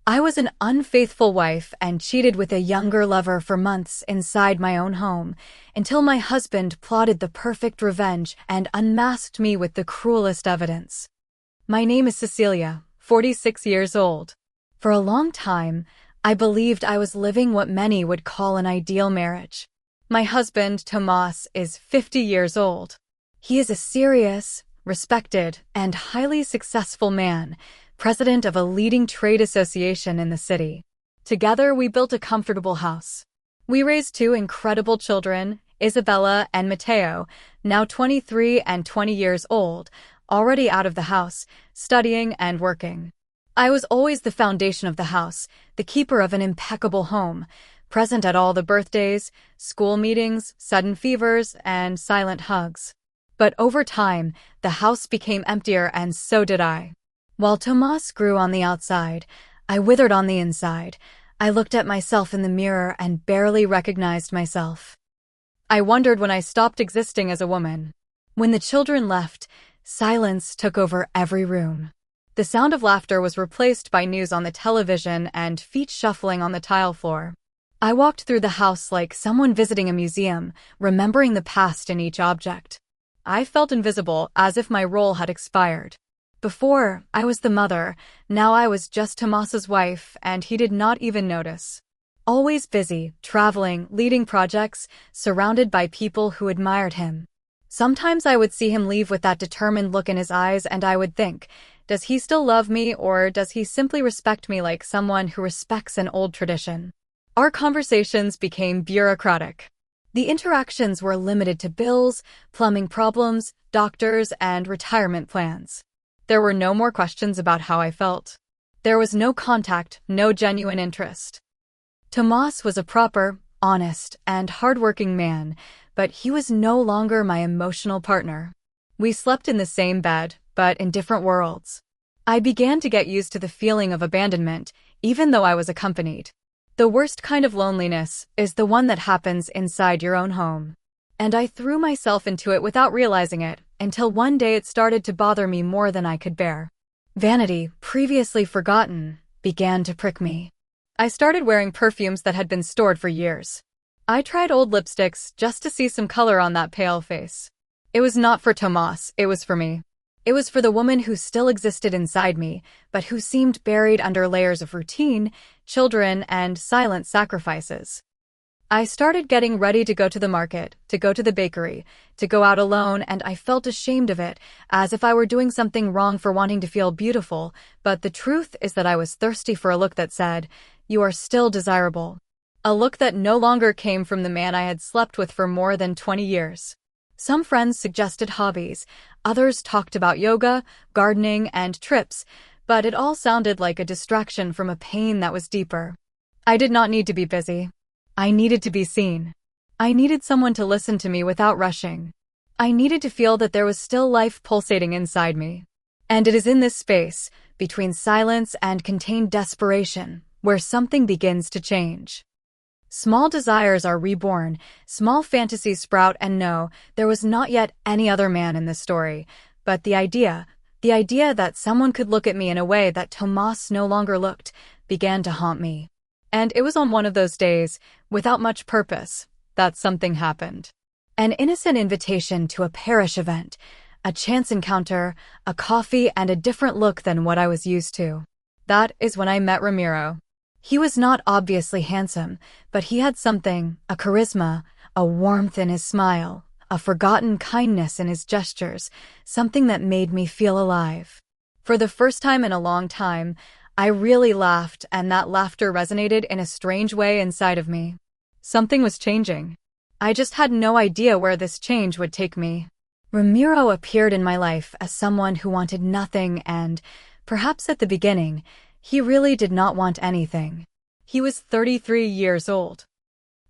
I was an unfaithful wife and cheated with a younger lover for months inside my own home, until my husband plotted the perfect revenge and unmasked me with the cruelest evidence. My name is Cecilia, 46 years old. For a long time, I believed I was living what many would call an ideal marriage. My husband, Tomas, is 50 years old. He is a serious, respected, and highly successful man, president of a leading trade association in the city. Together, we built a comfortable house. We raised two incredible children, Isabella and Mateo, now 23 and 20 years old, already out of the house, studying and working. I was always the foundation of the house, the keeper of an impeccable home, present at all the birthdays, school meetings, sudden fevers, and silent hugs. But over time, the house became emptier and so did I. While Tomas grew on the outside, I withered on the inside. I looked at myself in the mirror and barely recognized myself. I wondered when I stopped existing as a woman. When the children left, silence took over every room. The sound of laughter was replaced by news on the television and feet shuffling on the tile floor. I walked through the house like someone visiting a museum, remembering the past in each object. I felt invisible, as if my role had expired. Before, I was the mother, now I was just Tomas's wife, and he did not even notice. Always busy, traveling, leading projects, surrounded by people who admired him. Sometimes I would see him leave with that determined look in his eyes and I would think, does he still love me or does he simply respect me like someone who respects an old tradition? Our conversations became bureaucratic. The interactions were limited to bills, plumbing problems, doctors, and retirement plans. There were no more questions about how I felt. There was no contact, no genuine interest. Tomas was a proper, honest, and hardworking man, but he was no longer my emotional partner. We slept in the same bed, but in different worlds. I began to get used to the feeling of abandonment, even though I was accompanied. The worst kind of loneliness is the one that happens inside your own home. And I threw myself into it without realizing it, until one day it started to bother me more than I could bear. Vanity, previously forgotten, began to prick me. I started wearing perfumes that had been stored for years. I tried old lipsticks just to see some color on that pale face. It was not for Tomas, it was for me. It was for the woman who still existed inside me, but who seemed buried under layers of routine, children, and silent sacrifices. I started getting ready to go to the market, to go to the bakery, to go out alone, and I felt ashamed of it, as if I were doing something wrong for wanting to feel beautiful, but the truth is that I was thirsty for a look that said, "You are still desirable." A look that no longer came from the man I had slept with for more than 20 years. Some friends suggested hobbies, others talked about yoga, gardening, and trips, but it all sounded like a distraction from a pain that was deeper. I did not need to be busy. I needed to be seen. I needed someone to listen to me without rushing. I needed to feel that there was still life pulsating inside me. And it is in this space, between silence and contained desperation, where something begins to change. Small desires are reborn, small fantasies sprout, and no, there was not yet any other man in this story, but the idea that someone could look at me in a way that Tomas no longer looked, began to haunt me. And it was on one of those days, without much purpose, that something happened. An innocent invitation to a parish event, a chance encounter, a coffee, and a different look than what I was used to. That is when I met Romero. He was not obviously handsome, but he had something, a charisma, a warmth in his smile, a forgotten kindness in his gestures, something that made me feel alive. For the first time in a long time, I really laughed, and that laughter resonated in a strange way inside of me. Something was changing. I just had no idea where this change would take me. Romero appeared in my life as someone who wanted nothing and, perhaps at the beginning, he really did not want anything. He was 33 years old.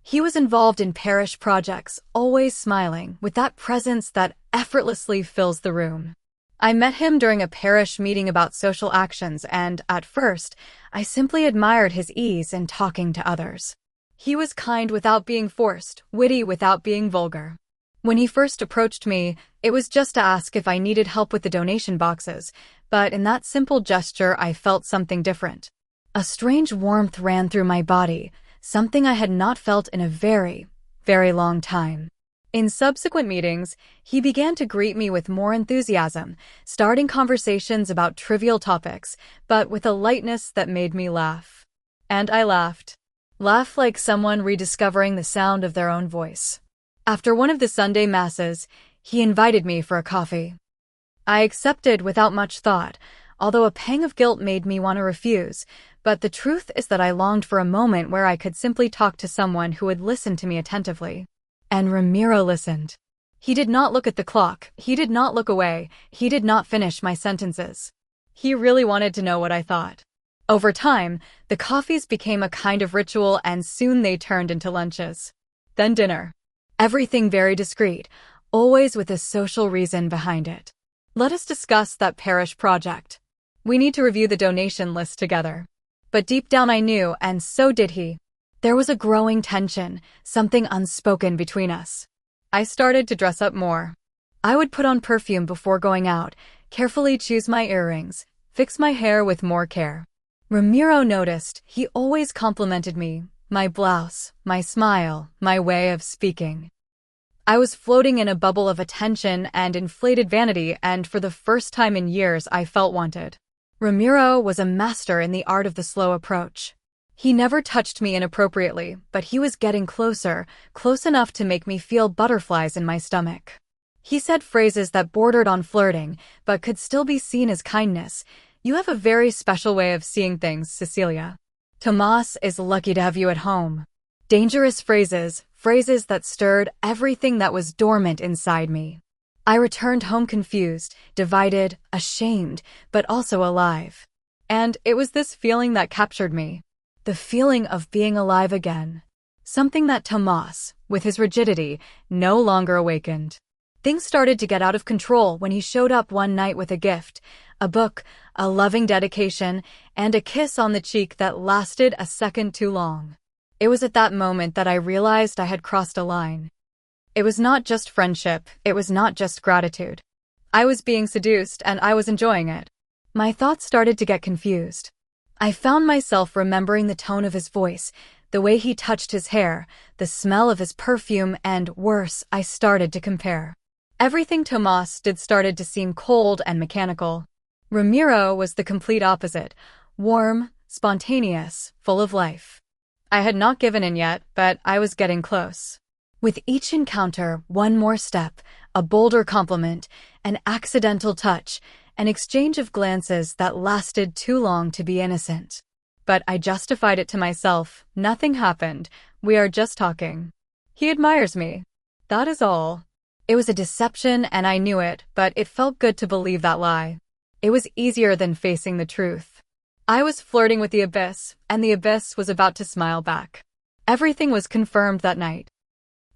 He was involved in parish projects, always smiling, with that presence that effortlessly fills the room. I met him during a parish meeting about social actions and, at first, I simply admired his ease in talking to others. He was kind without being forced, witty without being vulgar. When he first approached me, it was just to ask if I needed help with the donation boxes, but in that simple gesture I felt something different. A strange warmth ran through my body, something I had not felt in a very, very long time. In subsequent meetings, he began to greet me with more enthusiasm, starting conversations about trivial topics, but with a lightness that made me laugh. And I laughed. Laugh like someone rediscovering the sound of their own voice. After one of the Sunday masses, he invited me for a coffee. I accepted without much thought, although a pang of guilt made me want to refuse, but the truth is that I longed for a moment where I could simply talk to someone who would listen to me attentively. And Romero listened. He did not look at the clock, he did not look away, he did not finish my sentences. He really wanted to know what I thought. Over time, the coffees became a kind of ritual and soon they turned into lunches. Then dinner. Everything very discreet, always with a social reason behind it. Let us discuss that parish project. We need to review the donation list together. But deep down I knew, and so did he. There was a growing tension, something unspoken between us. I started to dress up more. I would put on perfume before going out, carefully choose my earrings, fix my hair with more care. Romero noticed. He always complimented me, my blouse, my smile, my way of speaking. I was floating in a bubble of attention and inflated vanity, and for the first time in years I felt wanted. Romero was a master in the art of the slow approach. He never touched me inappropriately, but he was getting closer, close enough to make me feel butterflies in my stomach. He said phrases that bordered on flirting, but could still be seen as kindness. You have a very special way of seeing things, Cecilia. Tomas is lucky to have you at home. Dangerous phrases, phrases that stirred everything that was dormant inside me. I returned home confused, divided, ashamed, but also alive. And it was this feeling that captured me. The feeling of being alive again. Something that Tomas, with his rigidity, no longer awakened. Things started to get out of control when he showed up one night with a gift, a book, a loving dedication, and a kiss on the cheek that lasted a second too long. It was at that moment that I realized I had crossed a line. It was not just friendship, it was not just gratitude. I was being seduced and I was enjoying it. My thoughts started to get confused. I found myself remembering the tone of his voice, the way he touched his hair, the smell of his perfume, and worse, I started to compare. Everything Tomas did started to seem cold and mechanical. Romero was the complete opposite, warm, spontaneous, full of life. I had not given in yet, but I was getting close. With each encounter, one more step, a bolder compliment, an accidental touch, an exchange of glances that lasted too long to be innocent. But I justified it to myself. Nothing happened. We are just talking. He admires me. That is all. It was a deception and I knew it, but it felt good to believe that lie. It was easier than facing the truth. I was flirting with the abyss, and the abyss was about to smile back. Everything was confirmed that night.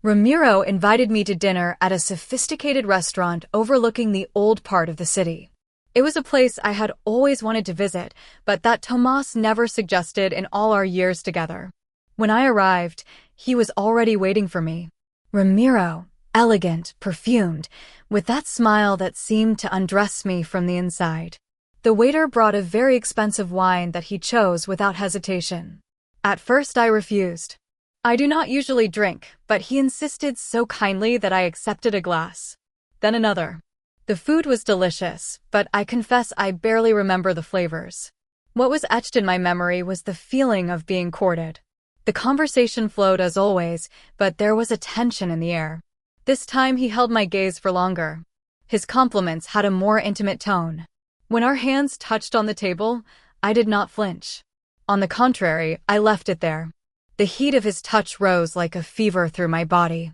Romero invited me to dinner at a sophisticated restaurant overlooking the old part of the city. It was a place I had always wanted to visit, but that Tomas never suggested in all our years together. When I arrived, he was already waiting for me. Romero, elegant, perfumed, with that smile that seemed to undress me from the inside. The waiter brought a very expensive wine that he chose without hesitation. At first I refused. I do not usually drink, but he insisted so kindly that I accepted a glass. Then another. The food was delicious, but I confess I barely remember the flavors. What was etched in my memory was the feeling of being courted. The conversation flowed as always, but there was a tension in the air. This time he held my gaze for longer. His compliments had a more intimate tone. When our hands touched on the table, I did not flinch. On the contrary, I left it there. The heat of his touch rose like a fever through my body.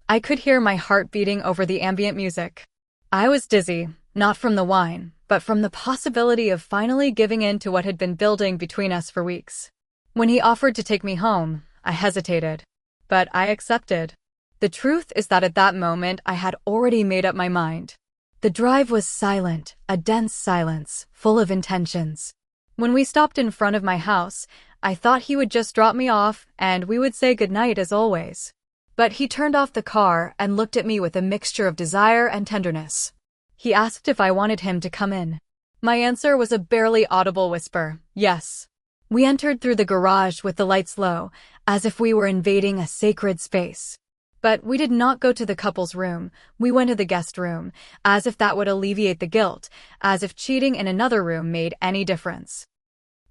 I could hear my heart beating over the ambient music. I was dizzy, not from the wine, but from the possibility of finally giving in to what had been building between us for weeks. When he offered to take me home, I hesitated. But I accepted. The truth is that at that moment I had already made up my mind. The drive was silent, a dense silence, full of intentions. When we stopped in front of my house, I thought he would just drop me off and we would say goodnight as always. But he turned off the car and looked at me with a mixture of desire and tenderness. He asked if I wanted him to come in. My answer was a barely audible whisper, yes. We entered through the garage with the lights low, as if we were invading a sacred space. But we did not go to the couple's room. We went to the guest room, as if that would alleviate the guilt, as if cheating in another room made any difference.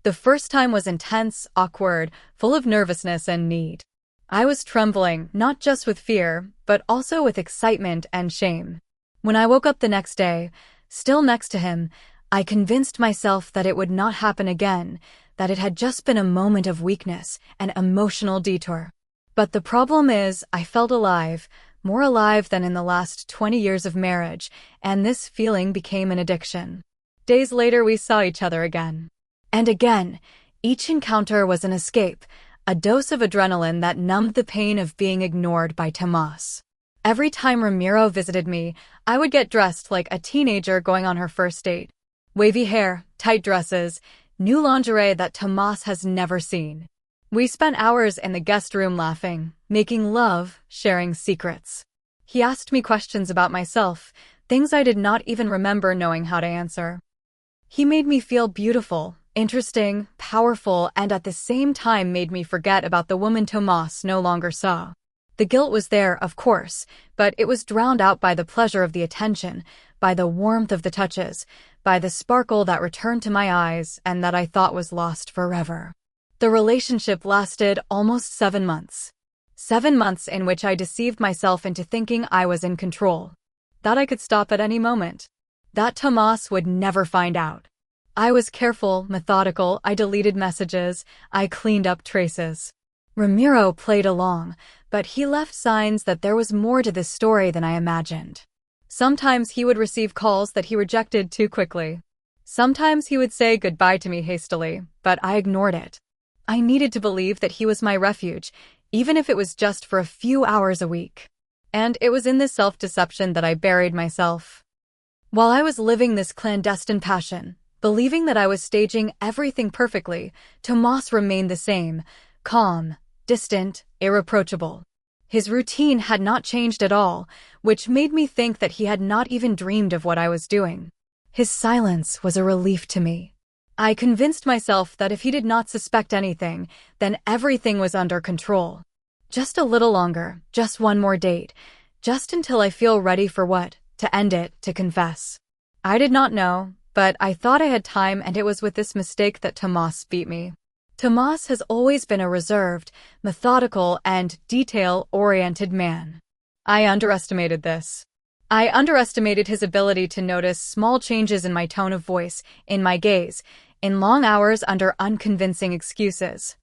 The first time was intense, awkward, full of nervousness and need. I was trembling, not just with fear, but also with excitement and shame. When I woke up the next day, still next to him, I convinced myself that it would not happen again, that it had just been a moment of weakness, an emotional detour. But the problem is, I felt alive, more alive than in the last 20 years of marriage, and this feeling became an addiction. Days later, we saw each other again. And again, each encounter was an escape, a dose of adrenaline that numbed the pain of being ignored by Tomas. Every time Romero visited me, I would get dressed like a teenager going on her first date. Wavy hair, tight dresses, new lingerie that Tomas has never seen. We spent hours in the guest room laughing, making love, sharing secrets. He asked me questions about myself, things I did not even remember knowing how to answer. He made me feel beautiful, interesting, powerful, and at the same time made me forget about the woman Tomas no longer saw. The guilt was there, of course, but it was drowned out by the pleasure of the attention, by the warmth of the touches, by the sparkle that returned to my eyes and that I thought was lost forever. The relationship lasted almost 7 months. 7 months in which I deceived myself into thinking I was in control, that I could stop at any moment, that Tomas would never find out. I was careful, methodical, I deleted messages, I cleaned up traces. Romero played along, but he left signs that there was more to this story than I imagined. Sometimes he would receive calls that he rejected too quickly. Sometimes he would say goodbye to me hastily, but I ignored it. I needed to believe that he was my refuge, even if it was just for a few hours a week. And it was in this self-deception that I buried myself. While I was living this clandestine passion, believing that I was staging everything perfectly, Tomas remained the same, calm, distant, irreproachable. His routine had not changed at all, which made me think that he had not even dreamed of what I was doing. His silence was a relief to me. I convinced myself that if he did not suspect anything, then everything was under control. Just a little longer, just one more date, just until I feel ready for what? To end it, to confess. I did not know, but I thought I had time, and it was with this mistake that Tomas beat me. Tomas has always been a reserved, methodical, and detail-oriented man. I underestimated this. I underestimated his ability to notice small changes in my tone of voice, in my gaze, in long hours under unconvincing excuses.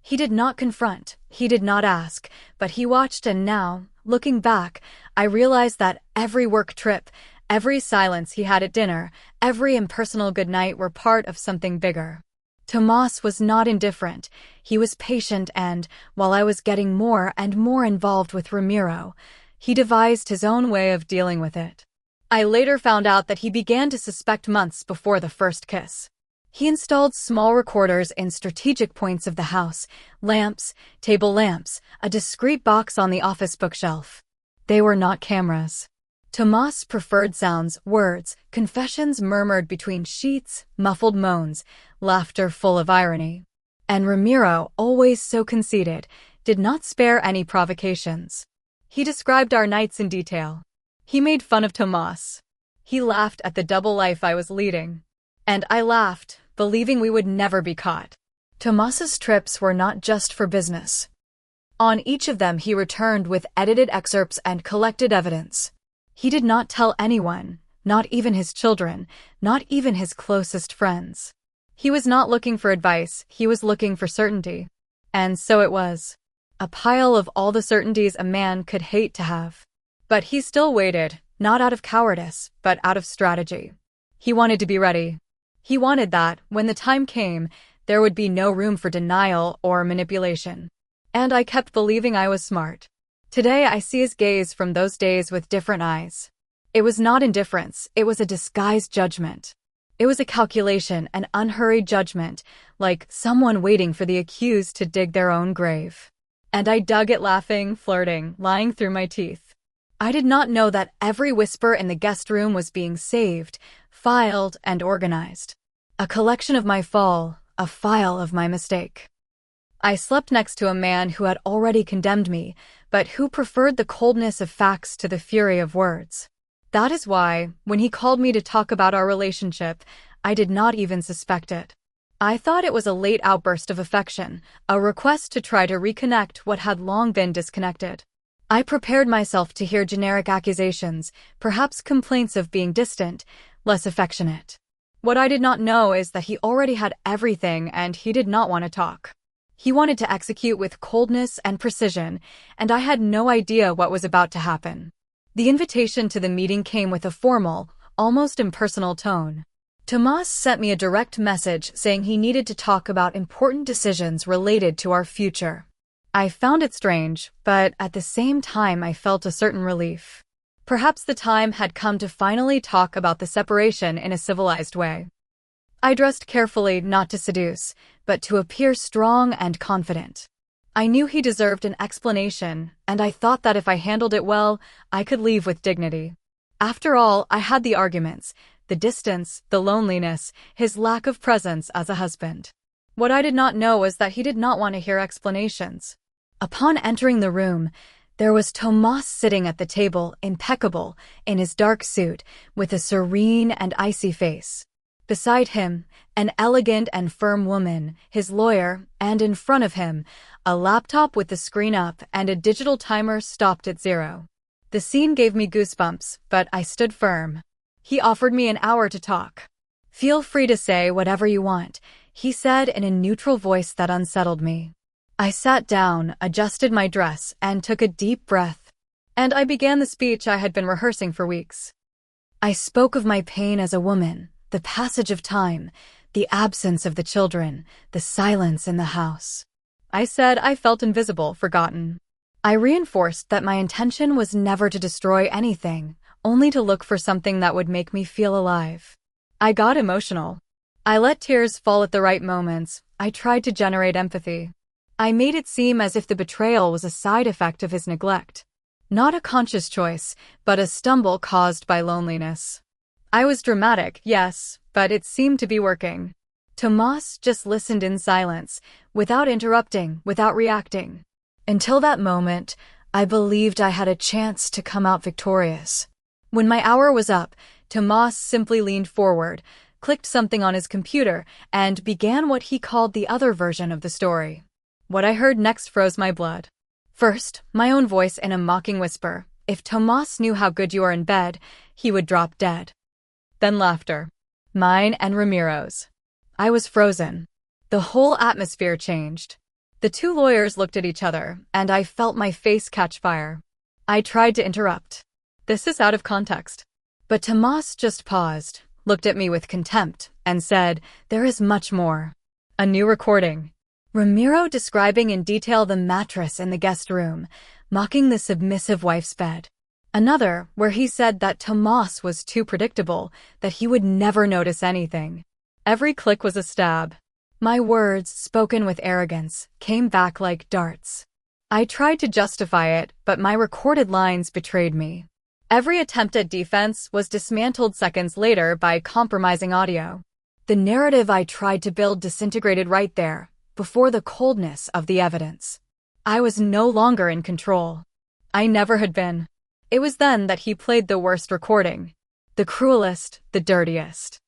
He did not confront, he did not ask, but he watched, and now, looking back, I realized that every work trip, every silence he had at dinner, every impersonal goodnight were part of something bigger. Tomas was not indifferent, he was patient, and, while I was getting more and more involved with Romero, he devised his own way of dealing with it. I later found out that he began to suspect months before the first kiss. He installed small recorders in strategic points of the house, lamps, table lamps, a discreet box on the office bookshelf. They were not cameras. Tomas preferred sounds, words, confessions murmured between sheets, muffled moans, laughter full of irony. And Romero, always so conceited, did not spare any provocations. He described our nights in detail. He made fun of Tomas. He laughed at the double life I was leading. And I laughed, believing we would never be caught. Tomas's trips were not just for business. On each of them he returned with edited excerpts and collected evidence. He did not tell anyone, not even his children, not even his closest friends. He was not looking for advice, he was looking for certainty. And so it was. A pile of all the certainties a man could hate to have. But he still waited, not out of cowardice, but out of strategy. He wanted to be ready. He wanted that, when the time came, there would be no room for denial or manipulation. And I kept believing I was smart. Today I see his gaze from those days with different eyes. It was not indifference, it was a disguised judgment. It was a calculation, an unhurried judgment, like someone waiting for the accused to dig their own grave. And I dug it, laughing, flirting, lying through my teeth. I did not know that every whisper in the guest room was being saved, filed, and organized. A collection of my fall, a file of my mistake. I slept next to a man who had already condemned me, but who preferred the coldness of facts to the fury of words. That is why, when he called me to talk about our relationship, I did not even suspect it. I thought it was a late outburst of affection, a request to try to reconnect what had long been disconnected. I prepared myself to hear generic accusations, perhaps complaints of being distant, less affectionate. What I did not know is that he already had everything and he did not want to talk. He wanted to execute with coldness and precision, and I had no idea what was about to happen. The invitation to the meeting came with a formal, almost impersonal tone. Tomas sent me a direct message saying he needed to talk about important decisions related to our future. I found it strange, but at the same time I felt a certain relief. Perhaps the time had come to finally talk about the separation in a civilized way. I dressed carefully not to seduce, but to appear strong and confident. I knew he deserved an explanation, and I thought that if I handled it well, I could leave with dignity. After all, I had the arguments, the distance, the loneliness, his lack of presence as a husband. What I did not know was that he did not want to hear explanations. Upon entering the room, there was Tomas sitting at the table, impeccable, in his dark suit, with a serene and icy face. Beside him, an elegant and firm woman, his lawyer, and in front of him, a laptop with the screen up and a digital timer stopped at 0. The scene gave me goosebumps, but I stood firm. He offered me an hour to talk. "Feel free to say whatever you want," he said in a neutral voice that unsettled me. I sat down, adjusted my dress, and took a deep breath. And I began the speech I had been rehearsing for weeks. I spoke of my pain as a woman, the passage of time, the absence of the children, the silence in the house. I said I felt invisible, forgotten. I reinforced that my intention was never to destroy anything, only to look for something that would make me feel alive. I got emotional. I let tears fall at the right moments. I tried to generate empathy. I made it seem as if the betrayal was a side effect of his neglect. Not a conscious choice, but a stumble caused by loneliness. I was dramatic, yes, but it seemed to be working. Tomas just listened in silence, without interrupting, without reacting. Until that moment, I believed I had a chance to come out victorious. When my hour was up, Tomas simply leaned forward, clicked something on his computer, and began what he called the other version of the story. What I heard next froze my blood. First, my own voice in a mocking whisper. If Tomas knew how good you are in bed, he would drop dead. Then laughter. Mine and Romero's. I was frozen. The whole atmosphere changed. The two lawyers looked at each other, and I felt my face catch fire. I tried to interrupt. "This is out of context." But Tomas just paused, looked at me with contempt, and said, "There is much more." A new recording. Romero describing in detail the mattress in the guest room, mocking the submissive wife's bed. Another, where he said that Tomas was too predictable, that he would never notice anything. Every click was a stab. My words, spoken with arrogance, came back like darts. I tried to justify it, but my recorded lines betrayed me. Every attempt at defense was dismantled seconds later by compromising audio. The narrative I tried to build disintegrated right there, before the coldness of the evidence. I was no longer in control. I never had been. It was then that he played the worst recording. The cruelest, the dirtiest.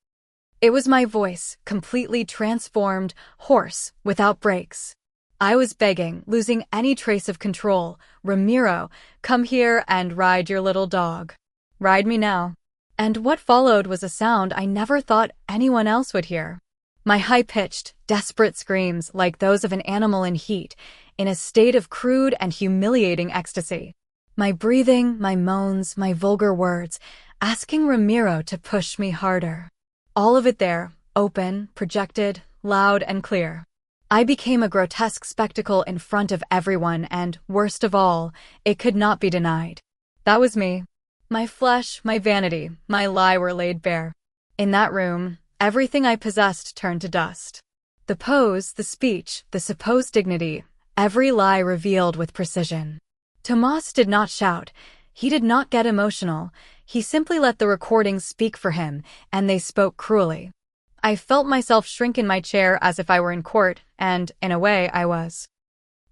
It was my voice, completely transformed, hoarse, without breaks. I was begging, losing any trace of control. "Romero, come here and ride your little dog. Ride me now." And what followed was a sound I never thought anyone else would hear. My high-pitched, desperate screams like those of an animal in heat, in a state of crude and humiliating ecstasy. My breathing, my moans, my vulgar words, asking Romero to push me harder. All of it there, open, projected, loud and clear. I became a grotesque spectacle in front of everyone and, worst of all, it could not be denied. That was me. My flesh, my vanity, my lie were laid bare. In that room, everything I possessed turned to dust. The pose, the speech, the supposed dignity, every lie revealed with precision. Tomas did not shout. He did not get emotional. He simply let the recordings speak for him, and they spoke cruelly. I felt myself shrink in my chair as if I were in court, and, in a way, I was.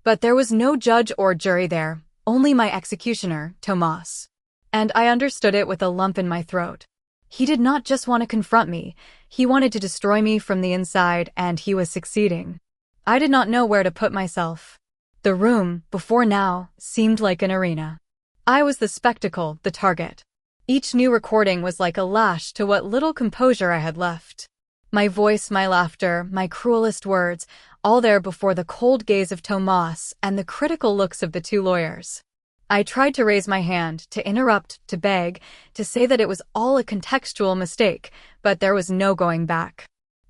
But there was no judge or jury there, only my executioner, Tomas. And I understood it with a lump in my throat. He did not just want to confront me, he wanted to destroy me from the inside, and he was succeeding. I did not know where to put myself. The room, before now, seemed like an arena. I was the spectacle, the target. Each new recording was like a lash to what little composure I had left. My voice, my laughter, my cruelest words, all there before the cold gaze of Tomas and the critical looks of the two lawyers. I tried to raise my hand, to interrupt, to beg, to say that it was all a contextual mistake, but there was no going back.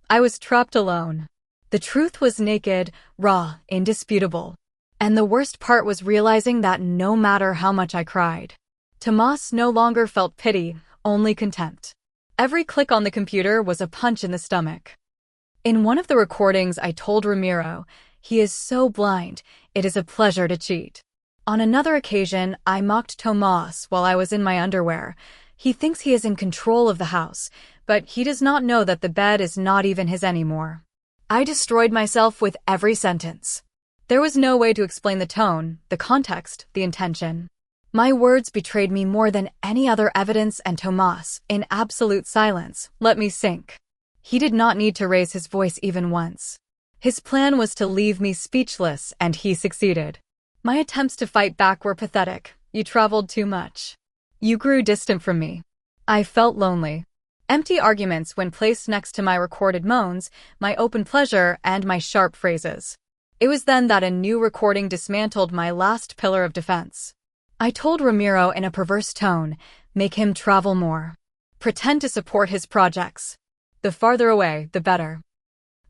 I was trapped alone. The truth was naked, raw, indisputable. And the worst part was realizing that no matter how much I cried, Tomas no longer felt pity, only contempt. Every click on the computer was a punch in the stomach. In one of the recordings, I told Romero, "He is so blind, it is a pleasure to cheat." On another occasion, I mocked Tomas while I was in my underwear. He thinks he is in control of the house, but he does not know that the bed is not even his anymore. I destroyed myself with every sentence. There was no way to explain the tone, the context, the intention. My words betrayed me more than any other evidence, and Tomas, in absolute silence, let me sink. He did not need to raise his voice even once. His plan was to leave me speechless, and he succeeded. My attempts to fight back were pathetic. You traveled too much. You grew distant from me. I felt lonely. Empty arguments when placed next to my recorded moans, my open pleasure, and my sharp phrases. It was then that a new recording dismantled my last pillar of defense. I told Romero in a perverse tone, make him travel more. Pretend to support his projects. The farther away, the better.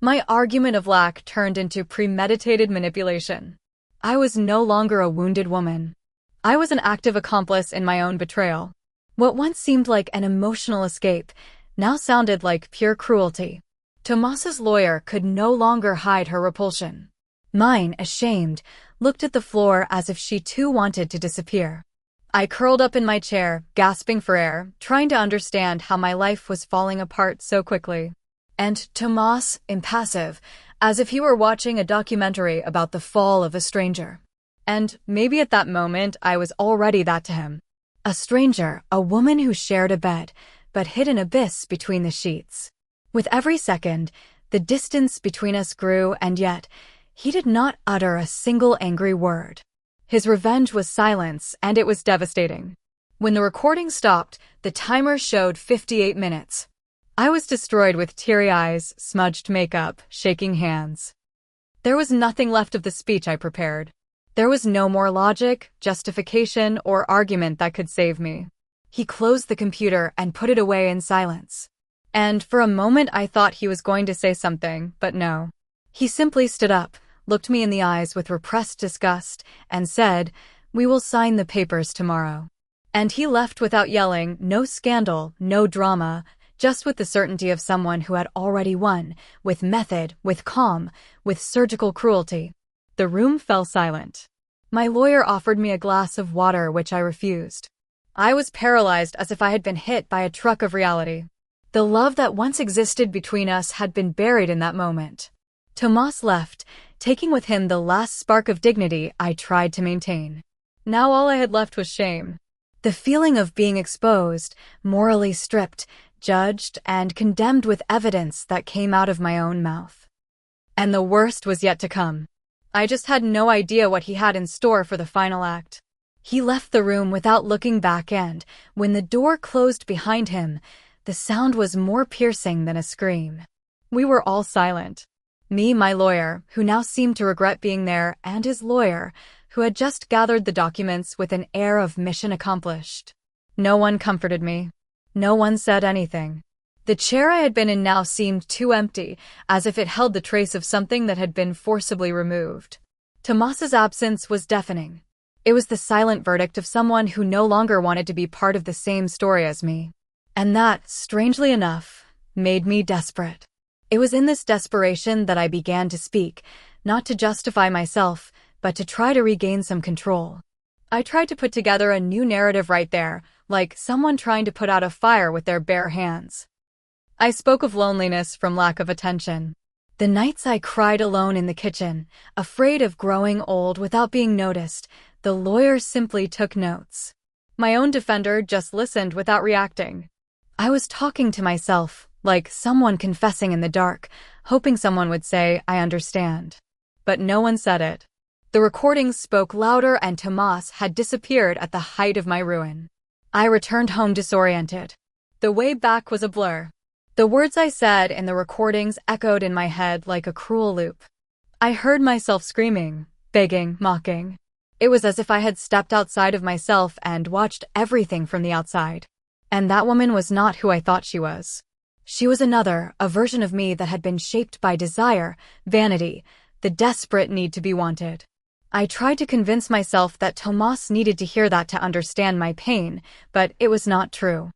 My argument of lack turned into premeditated manipulation. I was no longer a wounded woman. I was an active accomplice in my own betrayal. What once seemed like an emotional escape now sounded like pure cruelty. Tomas's lawyer could no longer hide her repulsion. Mine, ashamed, looked at the floor as if she too wanted to disappear. I curled up in my chair, gasping for air, trying to understand how my life was falling apart so quickly. And Tomas, impassive, as if he were watching a documentary about the fall of a stranger. And maybe at that moment I was already that to him. A stranger, a woman who shared a bed, but hid an abyss between the sheets. With every second, the distance between us grew, and yet, he did not utter a single angry word. His revenge was silence, and it was devastating. When the recording stopped, the timer showed 58 minutes. I was destroyed with teary eyes, smudged makeup, shaking hands. There was nothing left of the speech I prepared. There was no more logic, justification, or argument that could save me. He closed the computer and put it away in silence. And for a moment I thought he was going to say something, but no. He simply stood up, looked me in the eyes with repressed disgust, and said, "We will sign the papers tomorrow." And he left without yelling, no scandal, no drama, just with the certainty of someone who had already won, with method, with calm, with surgical cruelty. The room fell silent. My lawyer offered me a glass of water, which I refused. I was paralyzed as if I had been hit by a truck of reality. The love that once existed between us had been buried in that moment. Tomas left, taking with him the last spark of dignity I tried to maintain. Now all I had left was shame. The feeling of being exposed, morally stripped, judged, and condemned with evidence that came out of my own mouth. And the worst was yet to come. I just had no idea what he had in store for the final act. He left the room without looking back, and, when the door closed behind him, the sound was more piercing than a scream. We were all silent. Me, my lawyer, who now seemed to regret being there, and his lawyer, who had just gathered the documents with an air of mission accomplished. No one comforted me. No one said anything. The chair I had been in now seemed too empty, as if it held the trace of something that had been forcibly removed. Tomas's absence was deafening. It was the silent verdict of someone who no longer wanted to be part of the same story as me. And that, strangely enough, made me desperate. It was in this desperation that I began to speak, not to justify myself, but to try to regain some control. I tried to put together a new narrative right there, like someone trying to put out a fire with their bare hands. I spoke of loneliness from lack of attention. The nights I cried alone in the kitchen, afraid of growing old without being noticed, the lawyer simply took notes. My own defender just listened without reacting. I was talking to myself, like someone confessing in the dark, hoping someone would say, "I understand." But no one said it. The recordings spoke louder, and Tomas had disappeared at the height of my ruin. I returned home disoriented. The way back was a blur. The words I said in the recordings echoed in my head like a cruel loop. I heard myself screaming, begging, mocking. It was as if I had stepped outside of myself and watched everything from the outside. And that woman was not who I thought she was. She was another, a version of me that had been shaped by desire, vanity, the desperate need to be wanted. I tried to convince myself that Tomas needed to hear that to understand my pain, but it was not true.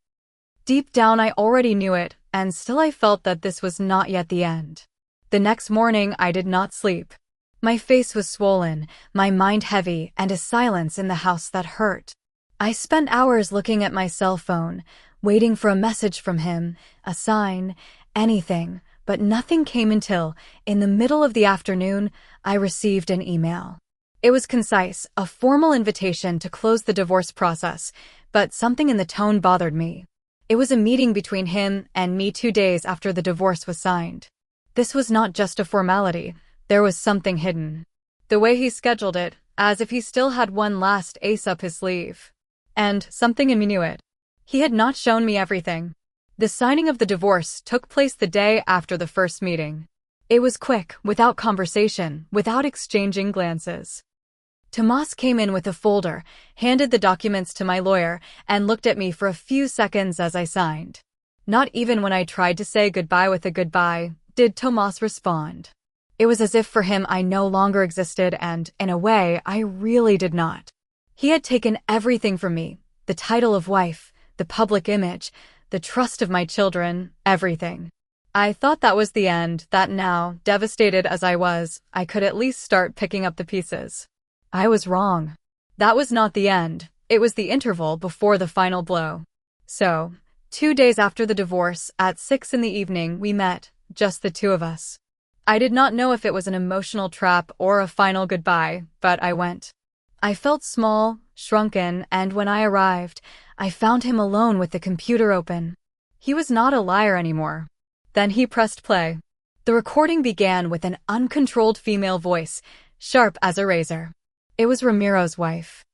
Deep down I already knew it, and still I felt that this was not yet the end. The next morning I did not sleep. My face was swollen, my mind heavy, and a silence in the house that hurt. I spent hours looking at my cell phone, waiting for a message from him, a sign, anything, but nothing came until, in the middle of the afternoon, I received an email. It was concise, a formal invitation to close the divorce process, but something in the tone bothered me. It was a meeting between him and me 2 days after the divorce was signed. This was not just a formality, there was something hidden. The way he scheduled it, as if he still had one last ace up his sleeve. And something in me knew it. He had not shown me everything. The signing of the divorce took place the day after the first meeting. It was quick, without conversation, without exchanging glances. Tomas came in with a folder, handed the documents to my lawyer, and looked at me for a few seconds as I signed. Not even when I tried to say goodbye with a goodbye, did Tomas respond. It was as if for him I no longer existed, and, in a way, I really did not. He had taken everything from me, the title of wife, the public image, the trust of my children, everything. I thought that was the end, that now, devastated as I was, I could at least start picking up the pieces. I was wrong. That was not the end, it was the interval before the final blow. So, 2 days after the divorce, at 6 in the evening, we met, just the two of us. I did not know if it was an emotional trap or a final goodbye, but I went. I felt small, shrunken, and when I arrived, I found him alone with the computer open. He was not a liar anymore. Then he pressed play. The recording began with an uncontrolled female voice, sharp as a razor. It was Romero's wife.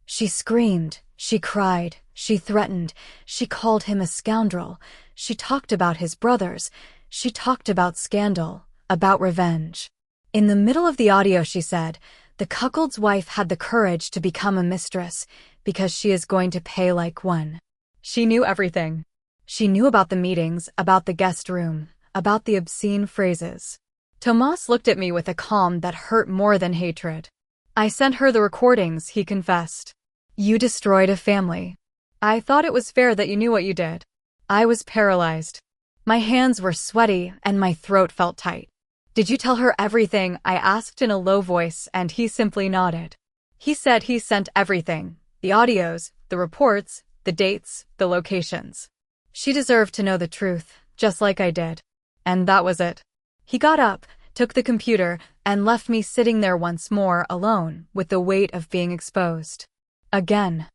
She screamed, she cried, she threatened, she called him a scoundrel, she talked about his brothers, she talked about scandal, about revenge. In the middle of the audio she said, "The cuckold's wife had the courage to become a mistress, because she is going to pay like one." She knew everything. She knew about the meetings, about the guest room, about the obscene phrases. Tomas looked at me with a calm that hurt more than hatred. "I sent her the recordings," he confessed. "You destroyed a family. I thought it was fair that you knew what you did." I was paralyzed. My hands were sweaty and my throat felt tight. "Did you tell her everything?" I asked in a low voice, and he simply nodded. He said he sent everything, the audios, the reports, the dates, the locations. She deserved to know the truth, just like I did. And that was it. He got up, took the computer, and left me sitting there once more, alone, with the weight of being exposed. Again.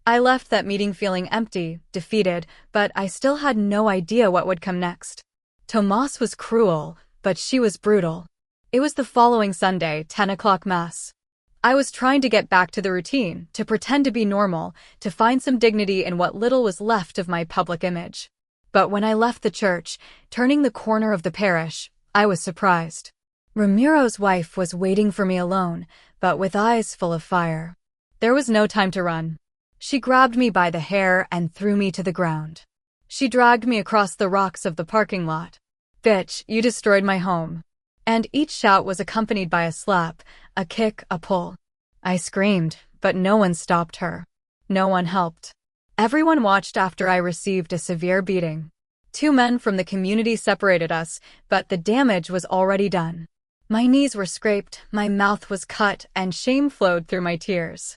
I left that meeting feeling empty, defeated, but I still had no idea what would come next. Tomas was cruel, but she was brutal. It was the following Sunday, 10 o'clock mass. I was trying to get back to the routine, to pretend to be normal, to find some dignity in what little was left of my public image. But when I left the church, turning the corner of the parish, I was surprised. Romero's wife was waiting for me alone, but with eyes full of fire. There was no time to run. She grabbed me by the hair and threw me to the ground. She dragged me across the rocks of the parking lot. "Bitch, you destroyed my home." And each shout was accompanied by a slap, a kick, a pull. I screamed, but no one stopped her. No one helped. Everyone watched after I received a severe beating. 2 men from the community separated us, but the damage was already done. My knees were scraped, my mouth was cut, and shame flowed through my tears.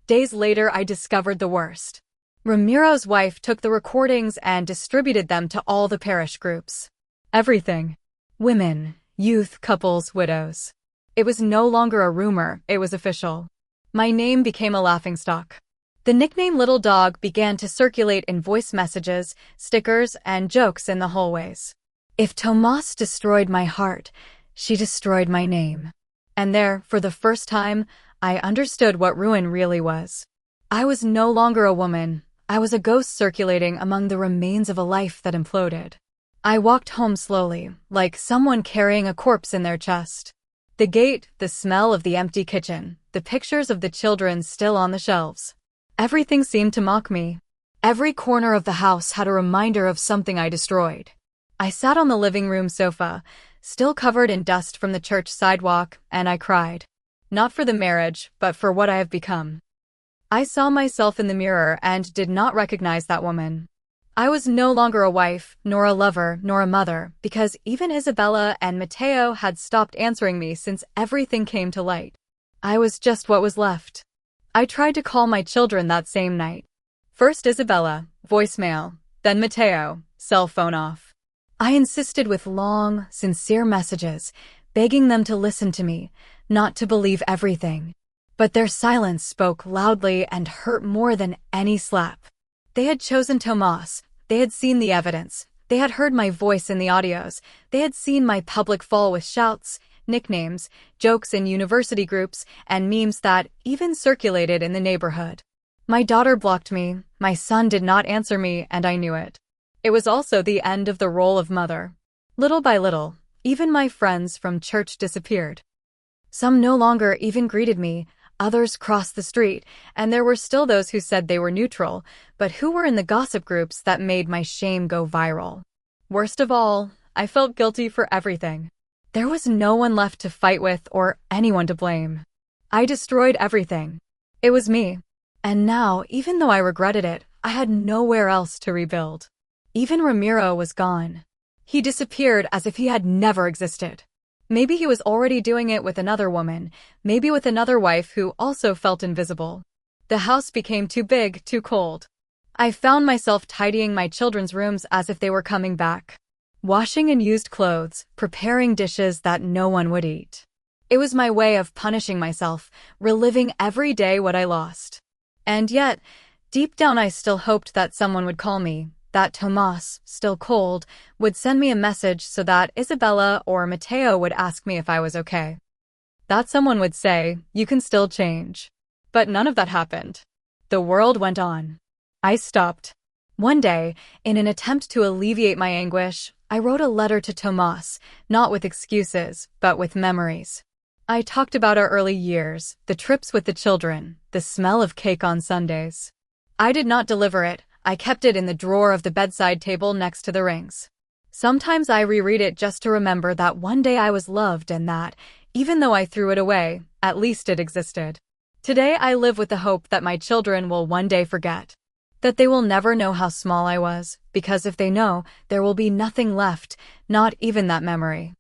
Days later, I discovered the worst. Romero's wife took the recordings and distributed them to all the parish groups. Everything. Women, youth, couples, widows. It was no longer a rumor, it was official. My name became a laughingstock. The nickname Little Dog began to circulate in voice messages, stickers, and jokes in the hallways. If Tomas destroyed my heart, she destroyed my name. And there, for the first time, I understood what ruin really was. I was no longer a woman. I was a ghost circulating among the remains of a life that imploded. I walked home slowly, like someone carrying a corpse in their chest. The gate, the smell of the empty kitchen, the pictures of the children still on the shelves. Everything seemed to mock me. Every corner of the house had a reminder of something I destroyed. I sat on the living room sofa, still covered in dust from the church sidewalk, and I cried. Not for the marriage, but for what I have become. I saw myself in the mirror and did not recognize that woman. I was no longer a wife, nor a lover, nor a mother, because even Isabella and Mateo had stopped answering me since everything came to light. I was just what was left. I tried to call my children that same night. First Isabella, voicemail, then Mateo, cell phone off. I insisted with long, sincere messages, begging them to listen to me, not to believe everything. But their silence spoke loudly and hurt more than any slap. They had chosen Tomas. They had seen the evidence. They had heard my voice in the audios. They had seen my public fall with shouts, nicknames, jokes in university groups, and memes that even circulated in the neighborhood. My daughter blocked me. My son did not answer me, and I knew it. It was also the end of the role of mother. Little by little, even my friends from church disappeared. Some no longer even greeted me. Others crossed the street, and there were still those who said they were neutral, but who were in the gossip groups that made my shame go viral. Worst of all, I felt guilty for everything. There was no one left to fight with or anyone to blame. I destroyed everything. It was me. And now, even though I regretted it, I had nowhere else to rebuild. Even Romero was gone. He disappeared as if he had never existed. Maybe he was already doing it with another woman, maybe with another wife who also felt invisible. The house became too big, too cold. I found myself tidying my children's rooms as if they were coming back. Washing in used clothes, preparing dishes that no one would eat. It was my way of punishing myself, reliving every day what I lost. And yet, deep down I still hoped that someone would call me, that Tomas, still cold, would send me a message so that Isabella or Mateo would ask me if I was okay. That someone would say, "You can still change." But none of that happened. The world went on. I stopped. One day, in an attempt to alleviate my anguish, I wrote a letter to Tomas, not with excuses, but with memories. I talked about our early years, the trips with the children, the smell of cake on Sundays. I did not deliver it. I kept it in the drawer of the bedside table next to the rings. Sometimes I reread it just to remember that one day I was loved and that, even though I threw it away, at least it existed. Today I live with the hope that my children will one day forget. That they will never know how small I was, because if they know, there will be nothing left, not even that memory.